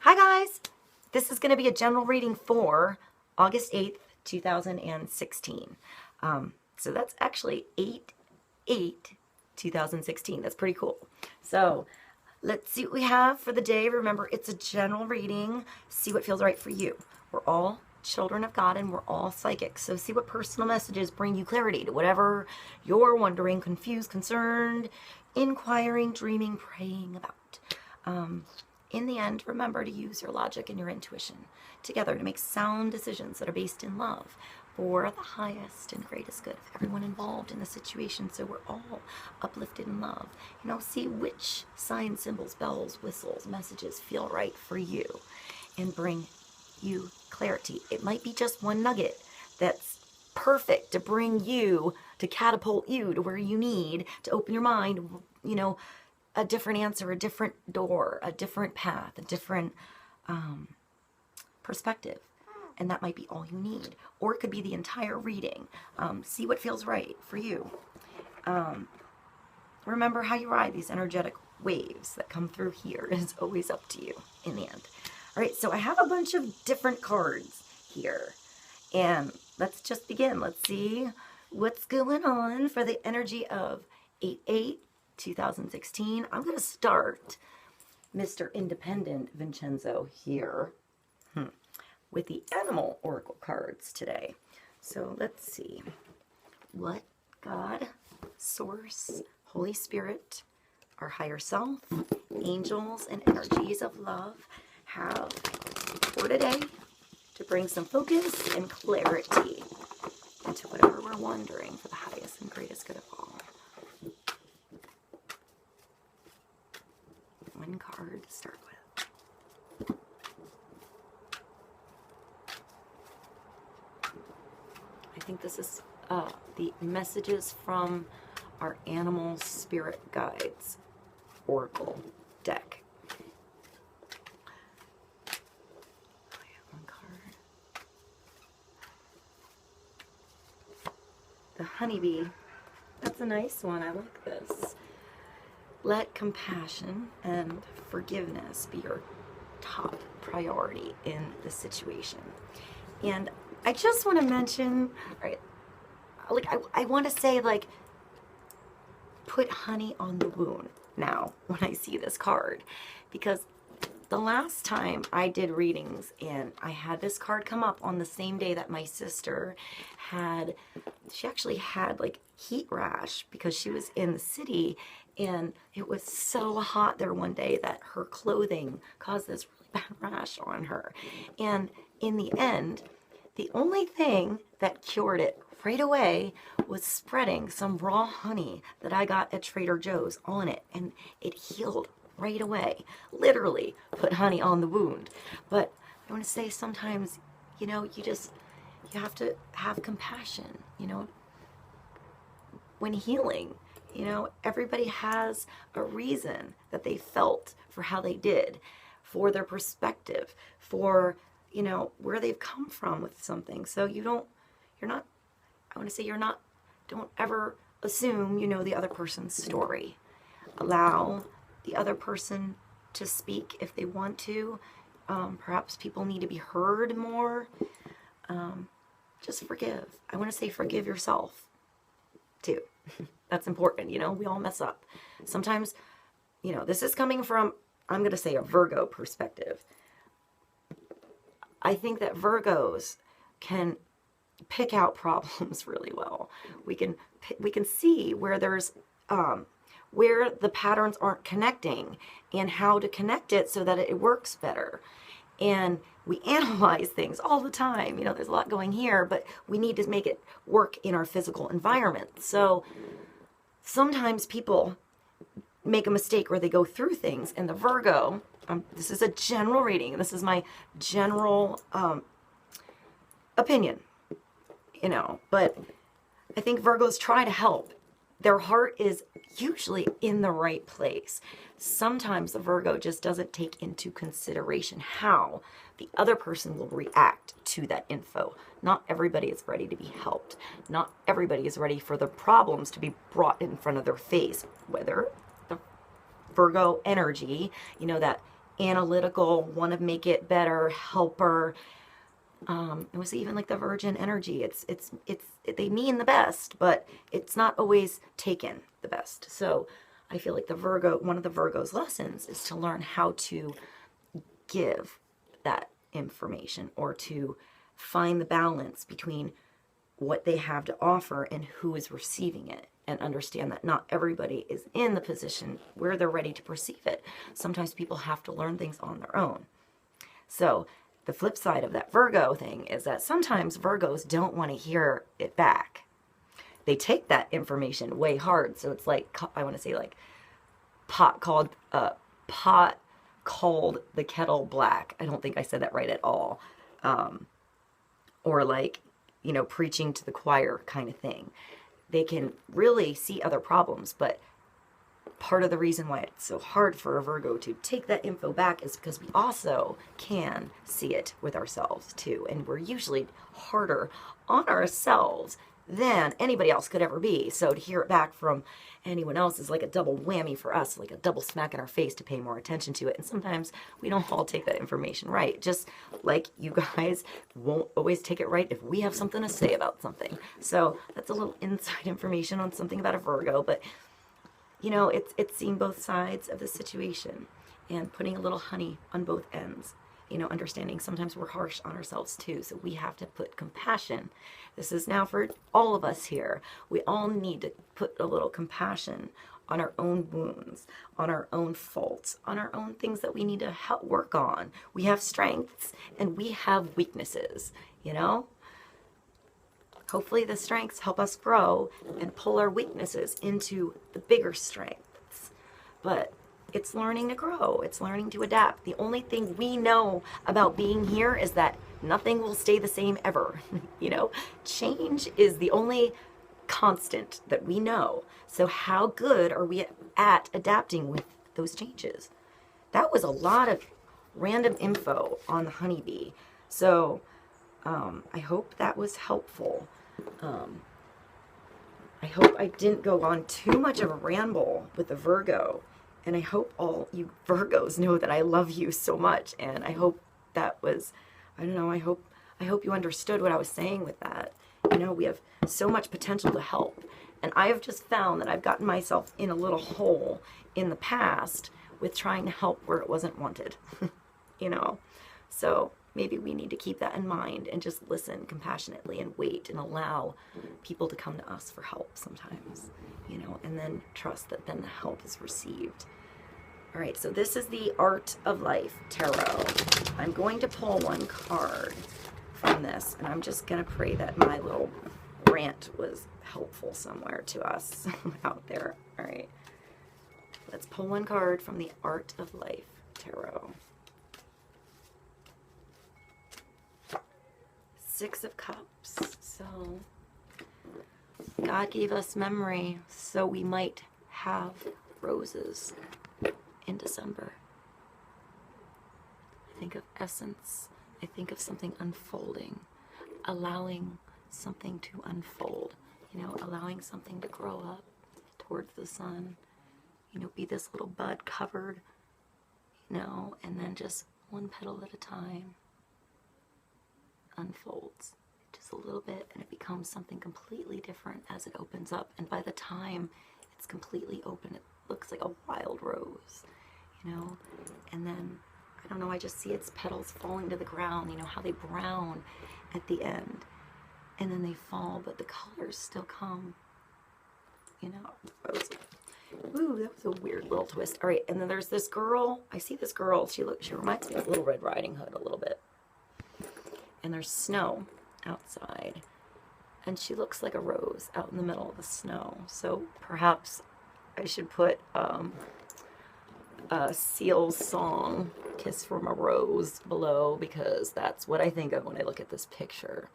Hi guys! This is going to be a general reading for August 8th, 2016. So that's actually 8/8/2016. That's pretty cool. So let's see what we have for the day. Remember, it's a general reading. See what feels right for you. We're all children of God and we're all psychics. So see what personal messages bring you clarity to whatever you're wondering, confused, concerned, inquiring, dreaming, praying about. In the end, remember to use your logic and your intuition together to make sound decisions that are based in love for the highest and greatest good of everyone involved in the situation, so we're all uplifted in love. You know, see which signs, symbols, bells, whistles, messages feel right for you and bring you clarity. It might be just one nugget that's perfect to bring you, to catapult you to where you need to open your mind, you know, a different answer, a different door, a different path, a different perspective. And that might be all you need. Or it could be the entire reading. See what feels right for you. Remember how you ride these energetic waves that come through here. It's always up to you in the end. All right, so I have a bunch of different cards here. And let's just begin. Let's see what's going on for the energy of 8/8/2016. I'm going to start Mr. Independent Vincenzo here with the animal oracle cards today. So let's see what God, Source, Holy Spirit, our higher self, angels, and energies of love have for today to bring some focus and clarity into whatever we're wondering for the highest and greatest good of all. One card to start with. I think this is the messages from our animal spirit guides oracle deck. One card. The honeybee. That's a nice one. I like this. Let compassion and forgiveness be your top priority in the situation. And I just want to mention, right, like I want to say, like, put honey on the wound now when I see this card, because the last time I did readings and I had this card come up on the same day that my sister had, she actually had like heat rash because she was in the city and it was so hot there one day that her clothing caused this really bad rash on her. And in the end, the only thing that cured it right away was spreading some raw honey that I got at Trader Joe's on it, and it healed right away. Literally put honey on the wound. But I want to say sometimes, you know, you have to have compassion, you know, when healing. You know, everybody has a reason that they felt for how they did, for their perspective, for, you know, where they've come from with something. So don't ever assume you know the other person's story. Allow the other person to speak if they want to. Perhaps people need to be heard more. Just forgive. I want to say forgive yourself too. That's important. You know, we all mess up. Sometimes, you know, this is coming from, I'm going to say, a Virgo perspective. I think that Virgos can pick out problems really well. We can see where there's where the patterns aren't connecting and how to connect it so that it works better. And we analyze things all the time. You know, there's a lot going here, but we need to make it work in our physical environment. So sometimes people make a mistake where they go through things, and the Virgo, this is a general reading, this is my general opinion, you know, but I think Virgos try to help. Their heart is usually in the right place. Sometimes the Virgo just doesn't take into consideration how the other person will react to that info. Not everybody is ready to be helped. Not everybody is ready for the problems to be brought in front of their face. Whether the Virgo energy, you know, that analytical, want to make it better, helper. It was even like the Virgin energy. They mean the best, but it's not always taken the best. So I feel like one of the Virgo's lessons is to learn how to give that information, or to find the balance between what they have to offer and who is receiving it, and understand that not everybody is in the position where they're ready to perceive it. Sometimes people have to learn things on their own. So the flip side of that Virgo thing is that sometimes Virgos don't want to hear it back. They take that information way hard. So it's like, I want to say like pot called the kettle black. I don't think I said that right at all. Or like, you know, preaching to the choir kind of thing. They can really see other problems, but part of the reason why it's so hard for a Virgo to take that info back is because we also can see it with ourselves too. And we're usually harder on ourselves than anybody else could ever be. So to hear it back from anyone else is like a double whammy for us, like a double smack in our face to pay more attention to it. And sometimes we don't all take that information right. Just like you guys won't always take it right if we have something to say about something. So that's a little inside information on something about a Virgo, but you know, it's seeing both sides of the situation and putting a little honey on both ends. You know, understanding sometimes we're harsh on ourselves too, so we have to put compassion. This is now for all of us here. We all need to put a little compassion on our own wounds, on our own faults, on our own things that we need to help work on. We have strengths and we have weaknesses, you know? Hopefully the strengths help us grow and pull our weaknesses into the bigger strengths. But it's learning to grow. It's learning to adapt. The only thing we know about being here is that nothing will stay the same ever. You know, change is the only constant that we know. So how good are we at adapting with those changes? That was a lot of random info on the honeybee. So I hope that was helpful. I hope I didn't go on too much of a ramble with the Virgo. And I hope all you Virgos know that I love you so much. And I hope that was, I don't know, I hope you understood what I was saying with that. You know, we have so much potential to help. And I have just found that I've gotten myself in a little hole in the past with trying to help where it wasn't wanted. You know, so maybe we need to keep that in mind and just listen compassionately and wait and allow people to come to us for help sometimes, you know, and then trust that then the help is received. All right, so this is the Art of Life Tarot. I'm going to pull one card from this, and I'm just going to pray that my little rant was helpful somewhere to us out there. All right, let's pull one card from the Art of Life Tarot. Six of Cups. So God gave us memory so we might have roses in December. I think of essence. I think of something unfolding, allowing something to unfold, you know, allowing something to grow up towards the sun, you know, be this little bud covered, you know, and then just one petal at a time unfolds just a little bit, and it becomes something completely different as it opens up. And by the time it's completely open, it looks like a wild rose, you know. And then, I don't know, I just see its petals falling to the ground, you know, how they brown at the end, and then they fall, but the colors still come, you know. Ooh, that was a weird little twist. All right, and then there's this girl. I see this girl. She reminds me of Little Red Riding Hood a little bit. And there's snow outside, and she looks like a rose out in the middle of the snow. So perhaps I should put Seal's song, Kiss from a Rose, below, because that's what I think of when I look at this picture.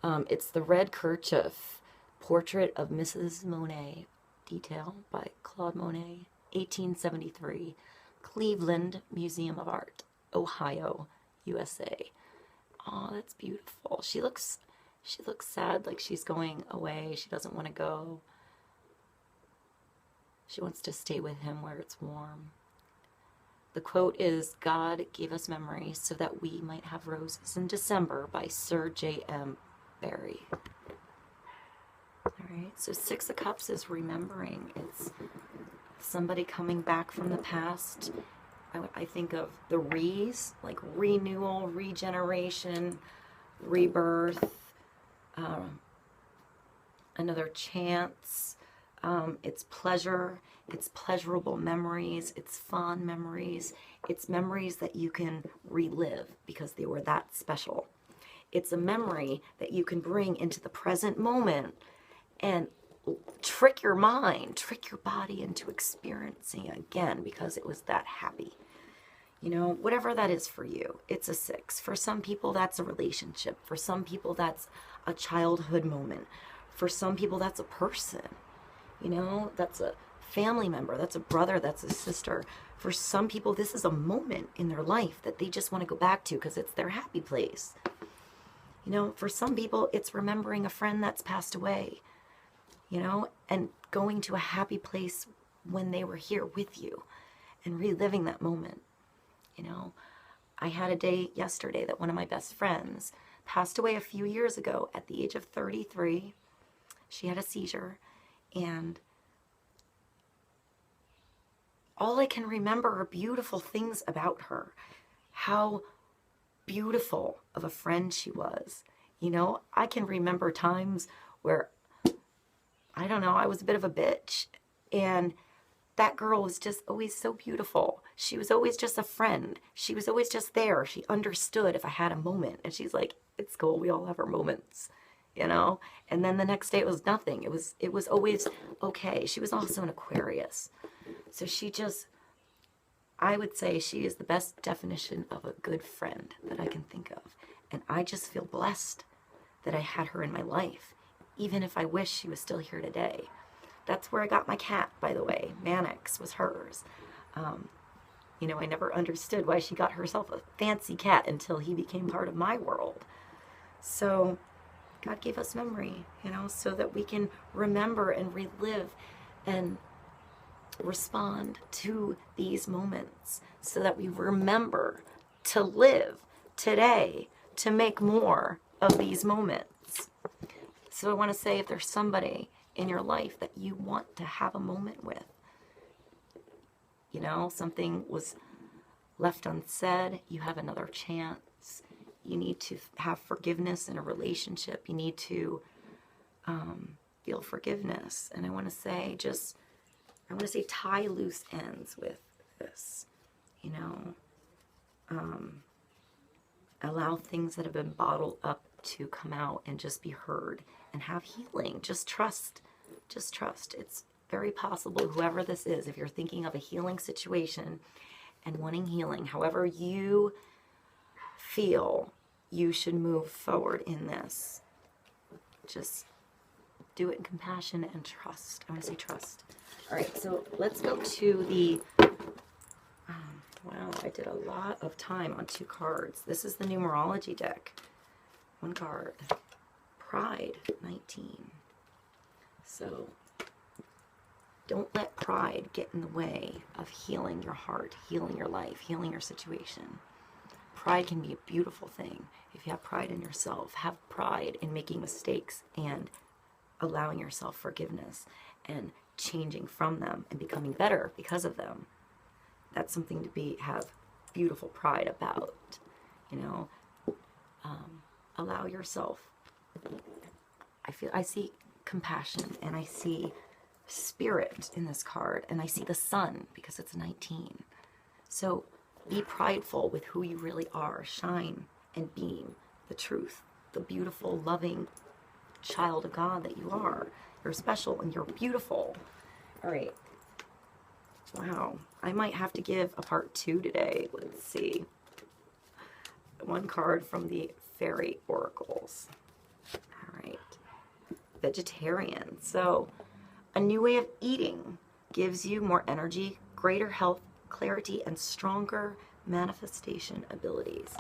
It's the Red Kerchief, Portrait of Mrs. Monet, detail by Claude Monet, 1873, Cleveland Museum of Art, Ohio, USA. Oh, that's beautiful. She looks sad, like she's going away. She doesn't want to go. She wants to stay with him where it's warm. The quote is, God gave us memories so that we might have roses in December, by Sir J.M. Barrie. All right, so Six of Cups is remembering. It's somebody coming back from the past. I think of the Re's, like renewal, regeneration, rebirth, another chance. It's pleasure, it's pleasurable memories, it's fond memories, it's memories that you can relive because they were that special. It's a memory that you can bring into the present moment and trick your mind, trick your body into experiencing again because it was that happy. You know, whatever that is for you, it's a 6. For some people, that's a relationship. For some people, that's a childhood moment. For some people, that's a person. You know, that's a family member, that's a brother, that's a sister. For some people, this is a moment in their life that they just want to go back to because it's their happy place. You know, for some people, it's remembering a friend that's passed away, you know, and going to a happy place when they were here with you and reliving that moment. You know, I had a day yesterday that one of my best friends passed away a few years ago at the age of 33. She had a seizure, and all I can remember are beautiful things about her. How beautiful of a friend she was. You know, I can remember times where, I don't know, I was a bit of a bitch, and that girl was just always so beautiful. She was always just a friend. She was always just there. She understood if I had a moment, and she's like, it's cool, we all have our moments, you know? And then the next day it was nothing. It was always okay. She was also an Aquarius. So she just, I would say she is the best definition of a good friend that I can think of. And I just feel blessed that I had her in my life, even if I wish she was still here today. That's where I got my cat, by the way. Mannix was hers. You know, I never understood why she got herself a fancy cat until he became part of my world. So God gave us memory, you know, so that we can remember and relive and respond to these moments, so that we remember to live today, to make more of these moments. So I want to say, if there's somebody in your life that you want to have a moment with, you know, something was left unsaid, you have another chance. You need to have forgiveness in a relationship. You need to feel forgiveness. And I want to say, tie loose ends with this, you know. Allow things that have been bottled up to come out and just be heard and have healing. Just trust. Just trust. It's very possible, whoever this is, if you're thinking of a healing situation and wanting healing, however you feel you should move forward in this, just do it in compassion and trust. I want to say trust. All right, so let's go to the, wow, I did a lot of time on 2 cards. This is the Numerology deck. 1 card. Pride, 19. So don't let pride get in the way of healing your heart, healing your life, healing your situation. Pride can be a beautiful thing. If you have pride in yourself, have pride in making mistakes and allowing yourself forgiveness and changing from them and becoming better because of them. That's something to have beautiful pride about, you know. Allow yourself. I see compassion, and I see spirit in this card, and I see the sun because it's 19. So be prideful with who you really are. Shine and beam the truth, the beautiful, loving child of God that you are. You're special and you're beautiful. All right. Wow. I might have to give a part 2 today. Let's see. 1 card from the Fairy Oracles. All right. Vegetarian. So, a new way of eating gives you more energy, greater health, clarity, and stronger manifestation abilities.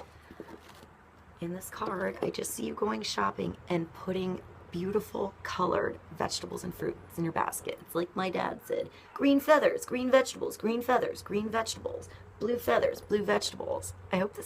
In this card, I just see you going shopping and putting beautiful colored vegetables and fruits in your basket. It's like my dad said, green feathers, green vegetables, green feathers, green vegetables. blue feathers, blue vegetables. I hope this is